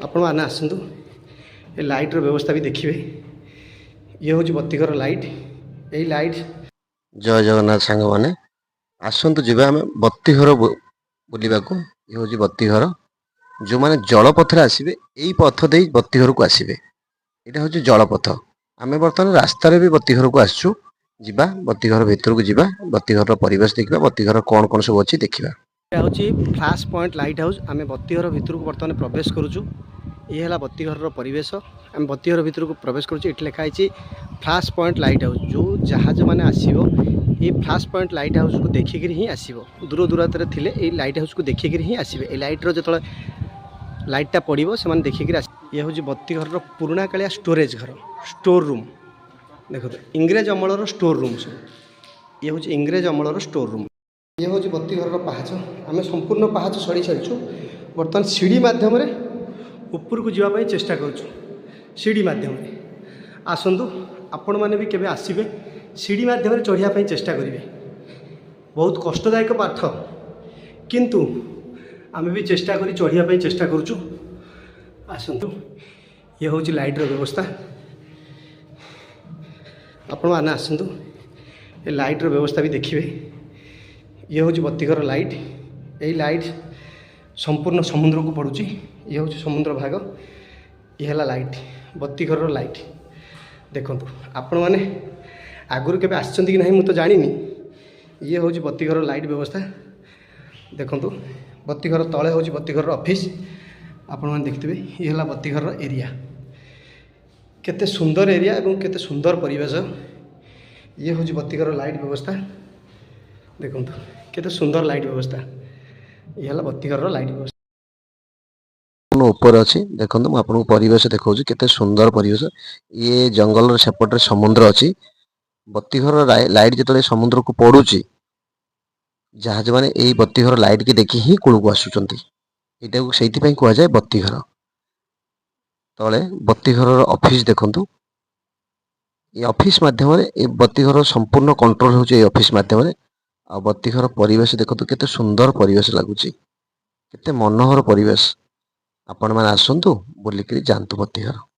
आपण मैंने आसतु ए लाइट्र व्यवस्था भी देखिए। ये हूँ बत्तीघर लाइट। यही लाइट जय जगन्नाथ सांग मैंने आसतु जी आम बत्तीघर बुलवा को। ये हूँ बत्तीघर जो मैंने जलपथर आसवे यही पथ दे बत्तीघर को आसवे। यहाँ हूँ जलपथ। आम बर्तमान रास्तार भी बत्तीघर को आसचु। जीवा बत्तीघर भितर को जीवा बत्तीघर परिवेश देखा बत्तीघर कौन कौन सब अच्छी देखा। हूँ फ्लाश पॉइंट लाइट हाउस। आम बत्तीघर भितर को बर्तमान प्रवेश करुचु। ये है बत्तीघर परिवेश। आम बत्तीघर भितर को प्रवेश करुचु। ये लिखाई फ्लाश पॉइंट लाइट हाउस। जो जहाज मैंने आसो ये फ्लाश पॉइंट लाइट हाउस को देखिक ही आसो। दूर दूरत थे ये लाइट हाउस को देखिक ही आसवे। ये लाइट्र जो लाइटा पड़ो से देखिक। ये हूँ बत्तीघर पुराणा कालिया स्टोरेज घर स्टोर रूम। देखो इंग्रेज अमलर स्टोर रूम सब। ये हूँ इंग्रेज अमलर स्टोर रूम। ये हूँ बत्तीघर पहाच। आम संपूर्ण पहाच सड़ी सारी। बर्तमान सीढ़ी मध्यम ऊपर को जावाई चेष्टा करुँ। सीढ़ी मध्यम आसतु आपण मैंने भी केवे आसवे सीढ़ी मध्यम चढ़ाई चेष्टा करेंगे। बहुत कष्टदायक पाठ किंतु आम भी चेष्टा करी चढ़ाई चेष्टा करुँ। आसतु ये हूँ लाइट्र व्यवस्था। आपण मैंने आसतु ए लाइट्र व्यवस्था भी देखिए। ये हूँ बत्तीघर लाइट। यही लाइट संपूर्ण समुद्र को पड़ुची। ये हूँ समुद्र भाग। ये है लाइट बत्तीघर लाइट। देखो आपण मैंने आगुरी केबे आछंती कि नहीं मुझे तो जानी। ये हूँ बत्तीघर लाइट व्यवस्था। देखो बत्तीघर तले हूँ बत्तीघर ऑफिस। आपण मैंने देखिए ये है बत्तीघर एरिया। केते सुंदर एरिया एवं केते सुंदर परिवेश। ये हूँ बत्तीघर लाइट व्यवस्था। देखो केते सुंदर लाइट व्यवस्था। ये है बत्तीघर लाइट व्यवस्था। ऊपर अच्छी देखो मुझे आपको परिवेश देखा केते सुंदर परिवेश। ये जंगल सेपटे समुद्र अच्छी। बत्तीघर लाइट जो समुद्र को पड़ुची जहाज मैंने यही बत्तीघर लाइट की देखी ही कूल को आसुँच। यहाँ से कहुए बत्तीघर तले बत्तीघर ऑफिस देखु। ये ऑफिस माध्यम बत्तीघर संपूर्ण कंट्रोल होची ऑफिस माध्यम। आ बत्तीघर परिवेश देखो केते सुंदर परिवेश लगुच। केते मनोहर परिवेश। आपण मैंने आसतु बुलिक जातु बत्तीघर।